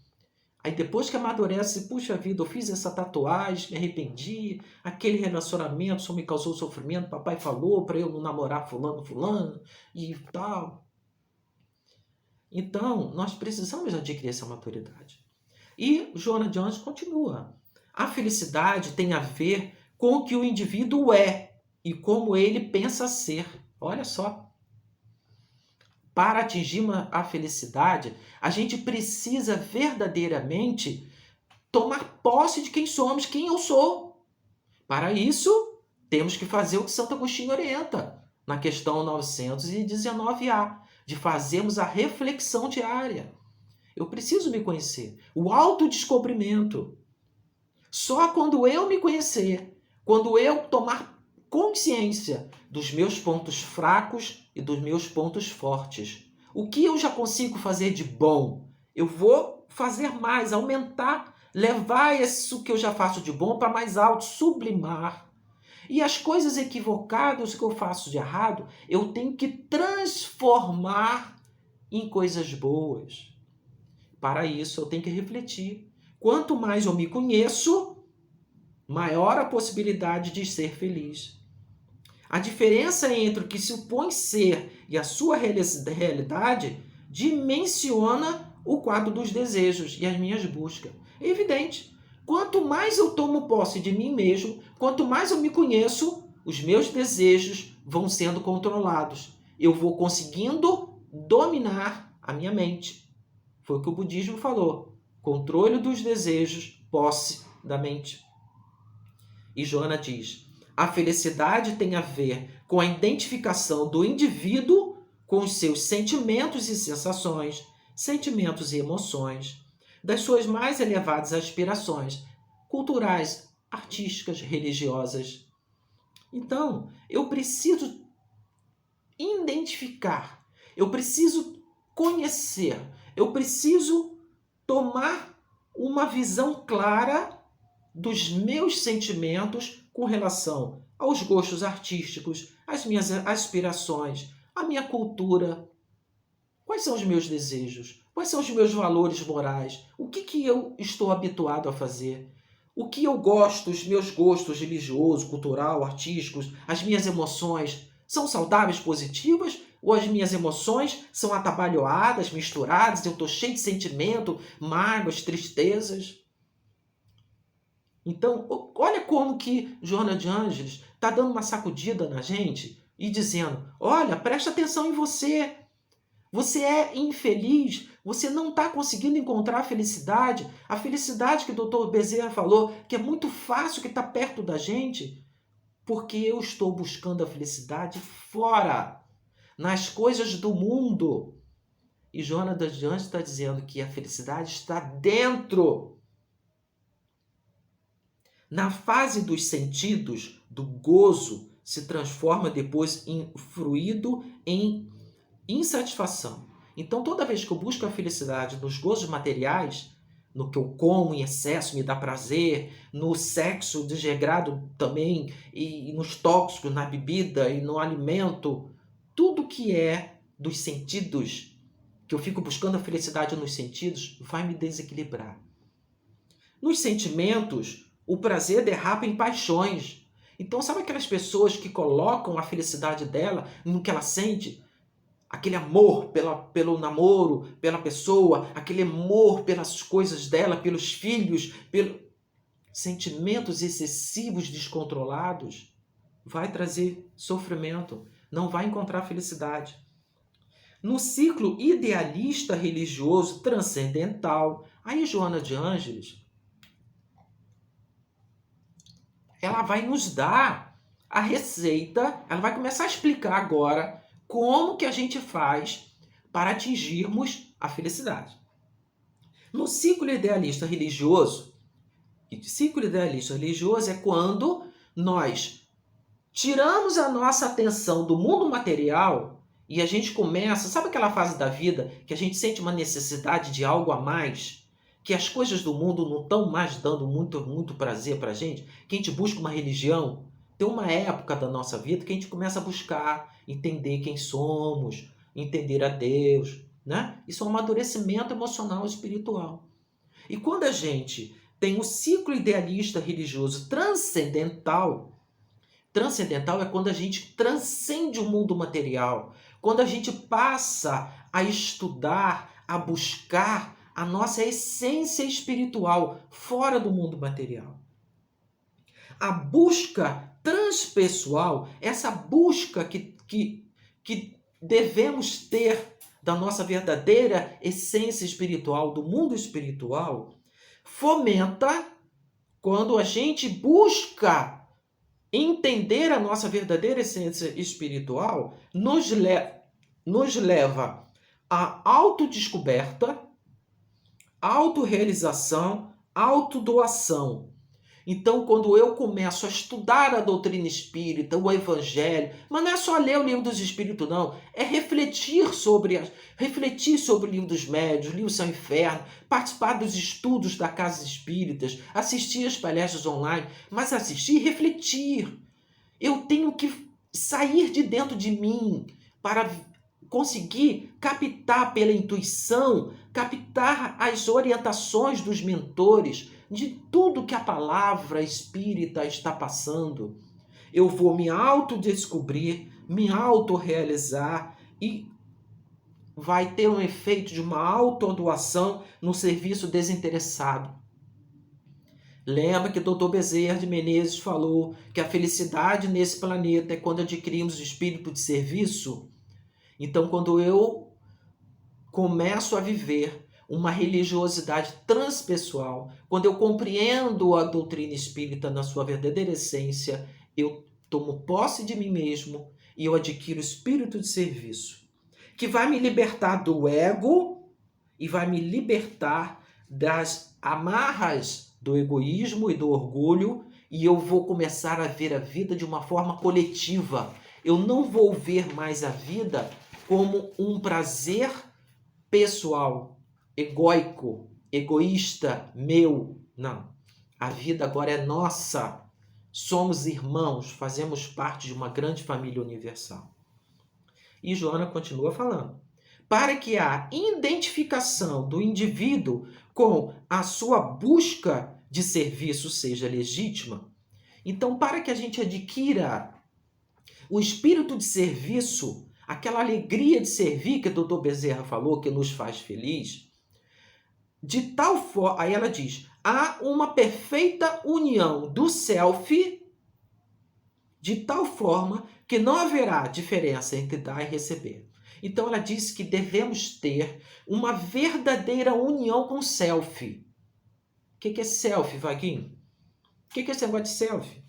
Aí depois que amadurece, puxa vida, eu fiz essa tatuagem, me arrependi, aquele relacionamento só me causou sofrimento, papai falou para eu não namorar fulano e tal. Então, nós precisamos adquirir essa maturidade. E Joana de Anjos continua. A felicidade tem a ver com o que o indivíduo é e como ele pensa ser. Olha só. Para atingir a felicidade, a gente precisa verdadeiramente tomar posse de quem somos, quem eu sou. Para isso, temos que fazer o que Santo Agostinho orienta na questão 919A, de fazermos a reflexão diária. Eu preciso me conhecer, o autodescobrimento. Só quando eu me conhecer, quando eu tomar consciência dos meus pontos fracos e dos meus pontos fortes. O que eu já consigo fazer de bom? Eu vou fazer mais, aumentar, levar isso que eu já faço de bom para mais alto, sublimar. E as coisas equivocadas que eu faço de errado, eu tenho que transformar em coisas boas. Para isso, eu tenho que refletir. Quanto mais eu me conheço, maior a possibilidade de ser feliz. A diferença entre o que se supõe ser e a sua realidade dimensiona o quadro dos desejos e as minhas buscas. É evidente. Quanto mais eu tomo posse de mim mesmo, quanto mais eu me conheço, os meus desejos vão sendo controlados. Eu vou conseguindo dominar a minha mente. Foi o que o budismo falou. Controle dos desejos, posse da mente. E Joana diz: a felicidade tem a ver com a identificação do indivíduo com os seus sentimentos e sensações, sentimentos e emoções, das suas mais elevadas aspirações culturais, artísticas, religiosas. Então, eu preciso identificar, eu preciso conhecer, eu preciso tomar uma visão clara dos meus sentimentos com relação aos gostos artísticos, às minhas aspirações, à minha cultura. Quais são os meus desejos? Quais são os meus valores morais? O que eu estou habituado a fazer? O que eu gosto, os meus gostos religiosos, cultural, artísticos, as minhas emoções, são saudáveis, positivas? Ou as minhas emoções são atabalhoadas, misturadas, eu estou cheio de sentimento, mágoas, tristezas? Então, olha como que Joana de Ângeles está dando uma sacudida na gente e dizendo, olha, presta atenção em você. Você é infeliz, você não está conseguindo encontrar a felicidade que o Dr. Bezerra falou, que é muito fácil, que está perto da gente, porque eu estou buscando a felicidade fora, nas coisas do mundo. E Joana de Ângeles está dizendo que a felicidade está dentro. Na fase dos sentidos, do gozo, se transforma depois em fluido, em insatisfação. Então, toda vez que eu busco a felicidade nos gozos materiais, no que eu como em excesso me dá prazer, no sexo desregrado também, e nos tóxicos, na bebida e no alimento, tudo que é dos sentidos, que eu fico buscando a felicidade nos sentidos, vai me desequilibrar. Nos sentimentos, o prazer derrapa em paixões. Então, sabe aquelas pessoas que colocam a felicidade dela no que ela sente? Aquele amor pelo namoro, pela pessoa, aquele amor pelas coisas dela, pelos filhos, pelos sentimentos excessivos, descontrolados, vai trazer sofrimento, não vai encontrar felicidade. No ciclo idealista religioso transcendental, aí Joana de Ângeles, ela vai nos dar a receita, ela vai começar a explicar agora como que a gente faz para atingirmos a felicidade. No ciclo idealista religioso é quando nós tiramos a nossa atenção do mundo material e a gente começa, sabe aquela fase da vida que a gente sente uma necessidade de algo a mais? Que as coisas do mundo não estão mais dando muito prazer para a gente, que a gente busca uma religião. Tem uma época da nossa vida que a gente começa a buscar, entender quem somos, entender a Deus, né? Isso é um amadurecimento emocional e espiritual. E quando a gente tem o ciclo idealista religioso transcendental é quando a gente transcende o mundo material, quando a gente passa a estudar, a buscar a nossa essência espiritual fora do mundo material. A busca transpessoal, essa busca que devemos ter da nossa verdadeira essência espiritual, do mundo espiritual, fomenta quando a gente busca entender a nossa verdadeira essência espiritual, nos leva à autodescoberta, autorrealização, autodoação. Então, quando eu começo a estudar a doutrina espírita, o evangelho, mas não é só ler o livro dos espíritos, não. É refletir sobre o livro dos médiuns, o livro Céu e Inferno, participar dos estudos da Casa Espíritas, assistir as palestras online, mas assistir e refletir. Eu tenho que sair de dentro de mim para conseguir captar pela intuição, captar as orientações dos mentores, de tudo que a palavra espírita está passando. Eu vou me autodescobrir, me autorrealizar e vai ter um efeito de uma autodoação no serviço desinteressado. Lembra que o Dr. Bezerra de Menezes falou que a felicidade nesse planeta é quando adquirimos o espírito de serviço? Então, quando eu começo a viver uma religiosidade transpessoal, quando eu compreendo a doutrina espírita na sua verdadeira essência, eu tomo posse de mim mesmo e eu adquiro o espírito de serviço, que vai me libertar do ego e vai me libertar das amarras do egoísmo e do orgulho, e eu vou começar a ver a vida de uma forma coletiva. Eu não vou ver mais a vida como um prazer pessoal, egóico, egoísta, meu. Não. A vida agora é nossa. Somos irmãos, fazemos parte de uma grande família universal. E Joana continua falando. Para que a identificação do indivíduo com a sua busca de serviço seja legítima, então, para que a gente adquira o espírito de serviço, aquela alegria de servir que o Dr. Bezerra falou, que nos faz feliz, de tal forma, aí ela diz, há uma perfeita união do self, de tal forma que não haverá diferença entre dar e receber. Então ela diz que devemos ter uma verdadeira união com o self. O que é self, Vaguinho? O que é esse negócio de self?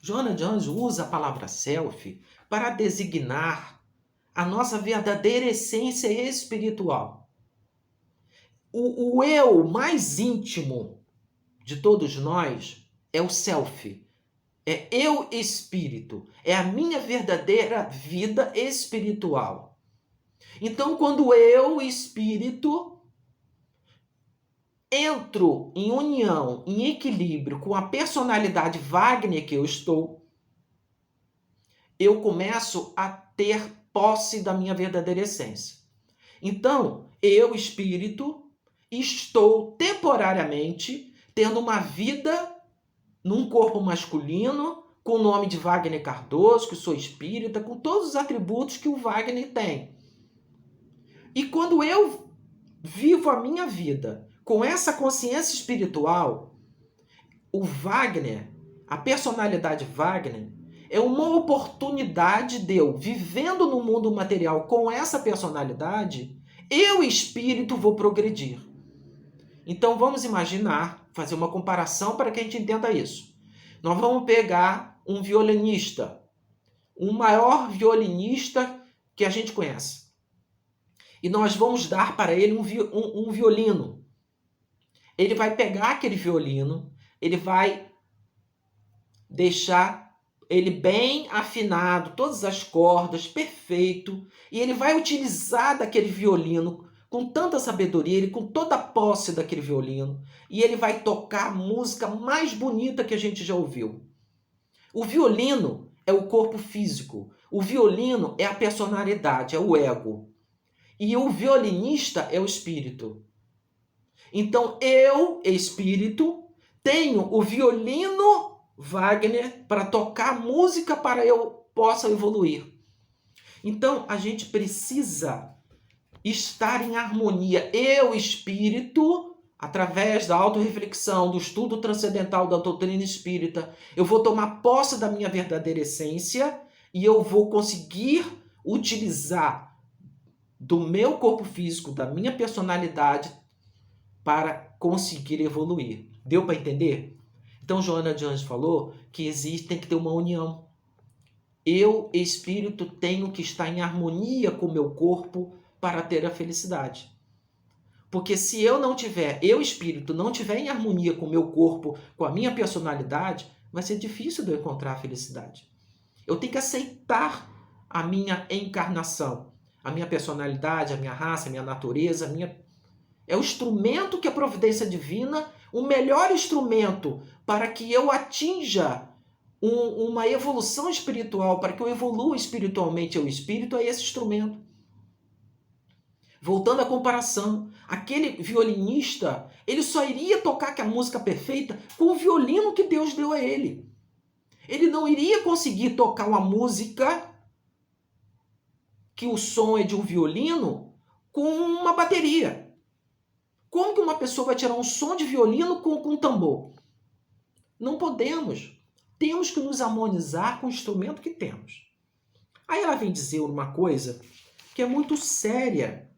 Joana de Anjos usa a palavra self para designar a nossa verdadeira essência espiritual. O eu mais íntimo de todos nós é o self. É eu espírito. É a minha verdadeira vida espiritual. Então, quando eu, espírito, entro em união, em equilíbrio com a personalidade Wagner que eu estou, eu começo a ter posse da minha verdadeira essência. Então, eu, espírito, estou temporariamente tendo uma vida num corpo masculino, com o nome de Wagner Cardoso, que sou espírita, com todos os atributos que o Wagner tem. E quando eu vivo a minha vida com essa consciência espiritual, o Wagner, a personalidade Wagner, é uma oportunidade de eu, vivendo no mundo material com essa personalidade, eu, espírito, vou progredir. Então vamos imaginar, fazer uma comparação para que a gente entenda isso. Nós vamos pegar um violinista, o maior violinista que a gente conhece. E nós vamos dar para ele um violino. Ele vai pegar aquele violino, ele vai deixar ele bem afinado, todas as cordas, perfeito, e ele vai utilizar daquele violino com tanta sabedoria, ele com toda a posse daquele violino, e ele vai tocar a música mais bonita que a gente já ouviu. O violino é o corpo físico, o violino é a personalidade, é o ego. e o violinista é o espírito. Então, eu, espírito, tenho o violino Wagner para tocar música para eu possa evoluir. Então, a gente precisa estar em harmonia. Eu, espírito, através da autorreflexão, do estudo transcendental da doutrina espírita, eu vou tomar posse da minha verdadeira essência e eu vou conseguir utilizar do meu corpo físico, da minha personalidade, para conseguir evoluir. Deu para entender? Então, Joana de Anjos falou que tem que ter uma união. Eu, espírito, tenho que estar em harmonia com o meu corpo para ter a felicidade. Porque se eu, espírito, não tiver em harmonia com o meu corpo, com a minha personalidade, vai ser difícil de eu encontrar a felicidade. Eu tenho que aceitar a minha encarnação, a minha personalidade, a minha raça, a minha natureza, é o instrumento que a providência divina, o melhor instrumento para que eu atinja uma evolução espiritual, para que eu evolua espiritualmente o espírito, é esse instrumento. Voltando à comparação, aquele violinista, ele só iria tocar aquela música perfeita com o violino que Deus deu a ele. Ele não iria conseguir tocar uma música que o som é de um violino com uma bateria. Como que uma pessoa vai tirar um som de violino com um tambor? Não podemos. Temos que nos harmonizar com o instrumento que temos. Aí ela vem dizer uma coisa que é muito séria,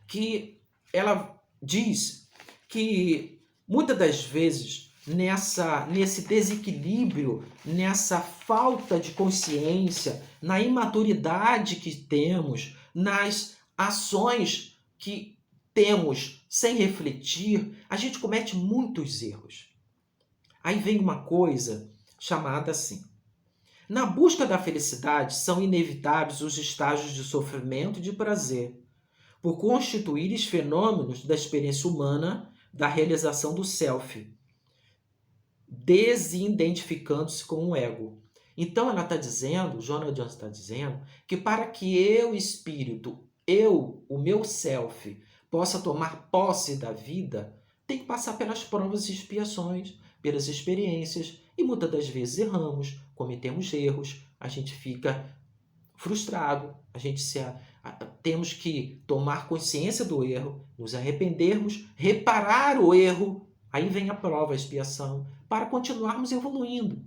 que ela diz que muitas das vezes nesse desequilíbrio, nessa falta de consciência, na imaturidade que temos, nas ações que temos sem refletir, a gente comete muitos erros. Aí vem uma coisa chamada assim: na busca da felicidade são inevitáveis os estágios de sofrimento e de prazer, por constituírem fenômenos da experiência humana da realização do self, desidentificando-se com o ego. Então ela está dizendo, Joana de Anjos está dizendo, que para que eu, espírito, o meu self, possa tomar posse da vida, tem que passar pelas provas e expiações, pelas experiências, e muitas das vezes erramos, cometemos erros, a gente fica frustrado, temos que tomar consciência do erro, nos arrependermos, reparar o erro, aí vem a prova, a expiação, para continuarmos evoluindo.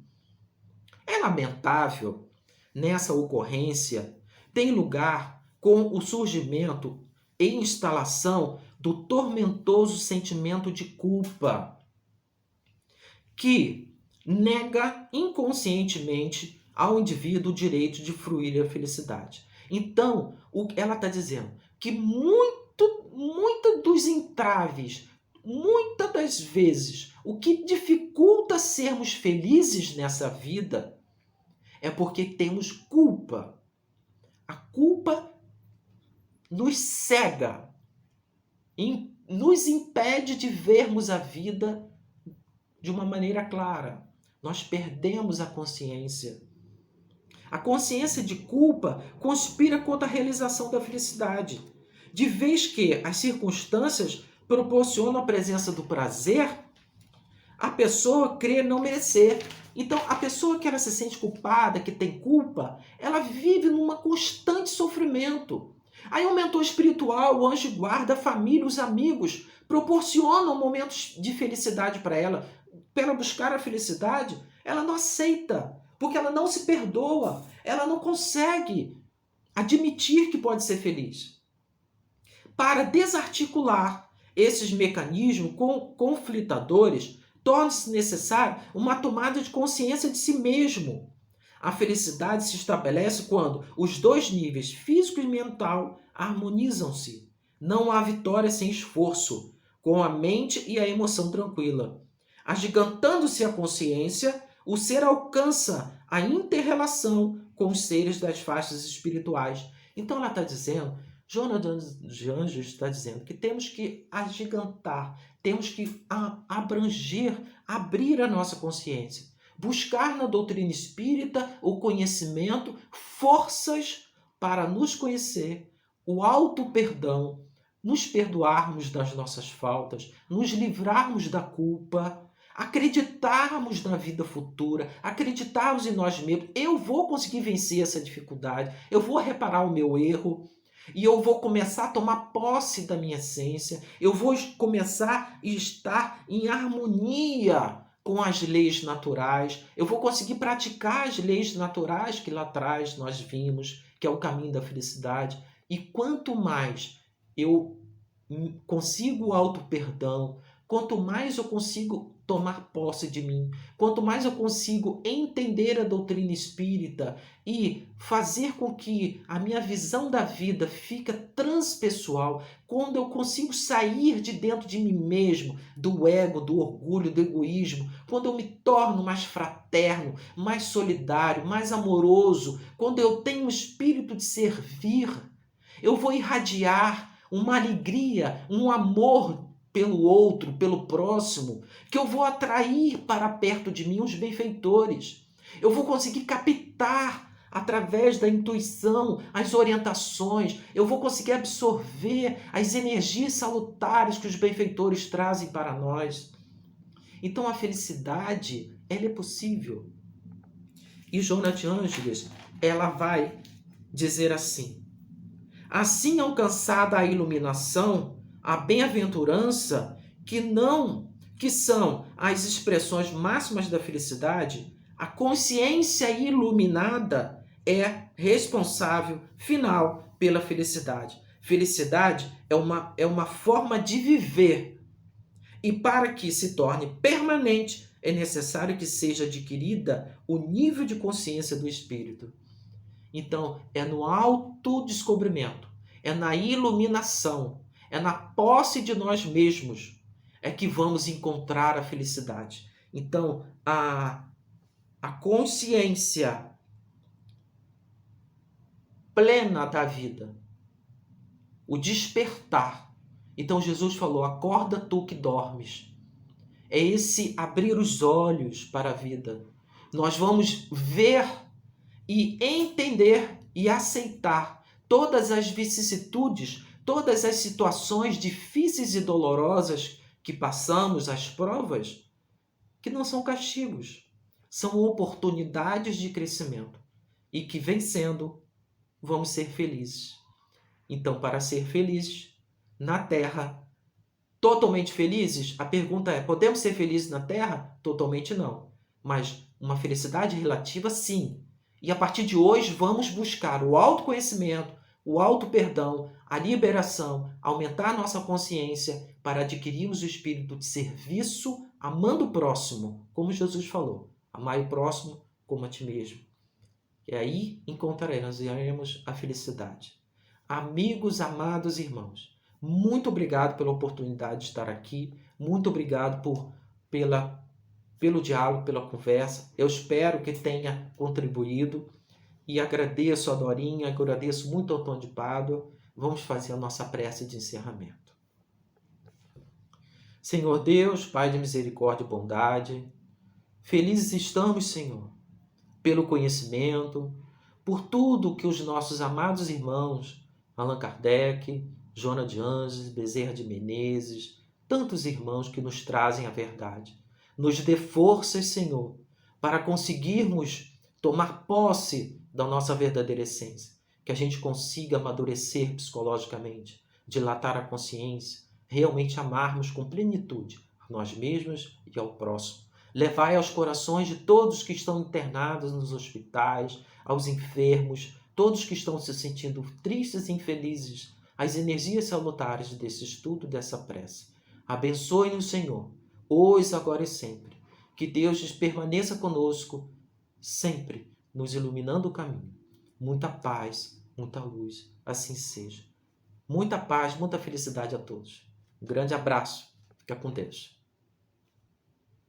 É lamentável, nessa ocorrência, tem lugar com o surgimento e instalação do tormentoso sentimento de culpa, que nega inconscientemente ao indivíduo o direito de fruir a felicidade. Então, ela está dizendo que muito dos entraves, muitas das vezes, o que dificulta sermos felizes nessa vida é porque temos culpa. A culpa nos cega, nos impede de vermos a vida de uma maneira clara. Nós perdemos a consciência. A consciência de culpa conspira contra a realização da felicidade, de vez que as circunstâncias proporcionam a presença do prazer, a pessoa crê não merecer. Então, a pessoa que ela se sente culpada, que tem culpa, ela vive num constante sofrimento. Aí o mentor espiritual, o anjo guarda, a família, os amigos proporcionam momentos de felicidade para ela. Para ela buscar a felicidade, ela não aceita, porque ela não se perdoa, ela não consegue admitir que pode ser feliz. Para desarticular esses mecanismos conflitadores, torna-se necessário uma tomada de consciência de si mesmo. A felicidade se estabelece quando os dois níveis, físico e mental, harmonizam-se. Não há vitória sem esforço, com a mente e a emoção tranquila. Agigantando-se a consciência, o ser alcança a inter-relação com os seres das faixas espirituais. Então ela está dizendo, Joana de Anjos está dizendo que temos que agigantar, temos que abranger, abrir a nossa consciência, buscar na doutrina espírita o conhecimento, forças para nos conhecer, o auto-perdão, nos perdoarmos das nossas faltas, nos livrarmos da culpa, acreditarmos na vida futura, acreditarmos em nós mesmos. Eu vou conseguir vencer essa dificuldade, eu vou reparar o meu erro e eu vou começar a tomar posse da minha essência, eu vou começar a estar em harmonia com as leis naturais, eu vou conseguir praticar as leis naturais que lá atrás nós vimos, que é o caminho da felicidade. E quanto mais eu consigo o auto-perdão, quanto mais eu consigo tomar posse de mim, quanto mais eu consigo entender a doutrina espírita e fazer com que a minha visão da vida fique transpessoal, quando eu consigo sair de dentro de mim mesmo, do ego, do orgulho, do egoísmo, quando eu me torno mais fraterno, mais solidário, mais amoroso, quando eu tenho o espírito de servir, eu vou irradiar uma alegria, um amor pelo outro, pelo próximo, que eu vou atrair para perto de mim os benfeitores. Eu vou conseguir captar através da intuição as orientações, eu vou conseguir absorver as energias salutares que os benfeitores trazem para nós. Então a felicidade, ela é possível. E Joana de Ângeles, ela vai dizer assim: assim alcançada a iluminação, a bem-aventurança, que são as expressões máximas da felicidade, a consciência iluminada é responsável final pela felicidade. Felicidade é uma forma de viver. E para que se torne permanente, é necessário que seja adquirida o nível de consciência do espírito. Então, é no autodescobrimento, é na iluminação, é na posse de nós mesmos é que vamos encontrar a felicidade. Então, a consciência plena da vida, o despertar. Então, Jesus falou: acorda tu que dormes. É esse abrir os olhos para a vida. Nós vamos ver e entender e aceitar todas as vicissitudes, todas as situações difíceis e dolorosas que passamos, as provas, que não são castigos, são oportunidades de crescimento e que, vencendo, vamos ser felizes. Então, para ser felizes na Terra, totalmente felizes, a pergunta é: podemos ser felizes na Terra? Totalmente não. Mas uma felicidade relativa, sim. E a partir de hoje vamos buscar o autoconhecimento, o auto-perdão, a liberação, aumentar a nossa consciência para adquirirmos o espírito de serviço, amando o próximo, como Jesus falou. Amai o próximo como a ti mesmo. E aí encontraremos a felicidade. Amigos, amados irmãos, muito obrigado pela oportunidade de estar aqui. Muito obrigado pelo diálogo, pela conversa. Eu espero que tenha contribuído e agradeço a Dorinha, agradeço muito ao Tom de Pádua. Vamos fazer a nossa prece de encerramento. Senhor Deus, Pai de misericórdia e bondade, felizes estamos, Senhor, pelo conhecimento, por tudo que os nossos amados irmãos, Allan Kardec, Joana de Ângeles, Bezerra de Menezes, tantos irmãos que nos trazem a verdade. Nos dê forças, Senhor, para conseguirmos tomar posse da nossa verdadeira essência, que a gente consiga amadurecer psicologicamente, dilatar a consciência, realmente amarmos com plenitude a nós mesmos e ao próximo. Levai aos corações de todos que estão internados nos hospitais, aos enfermos, todos que estão se sentindo tristes e infelizes, as energias salutares desse estudo, dessa prece. Abençoe-nos, Senhor, hoje, agora e sempre. Que Deus permaneça conosco, sempre nos iluminando o caminho. Muita paz, muita luz, assim seja. Muita paz, muita felicidade a todos. Um grande abraço. Fica com Deus.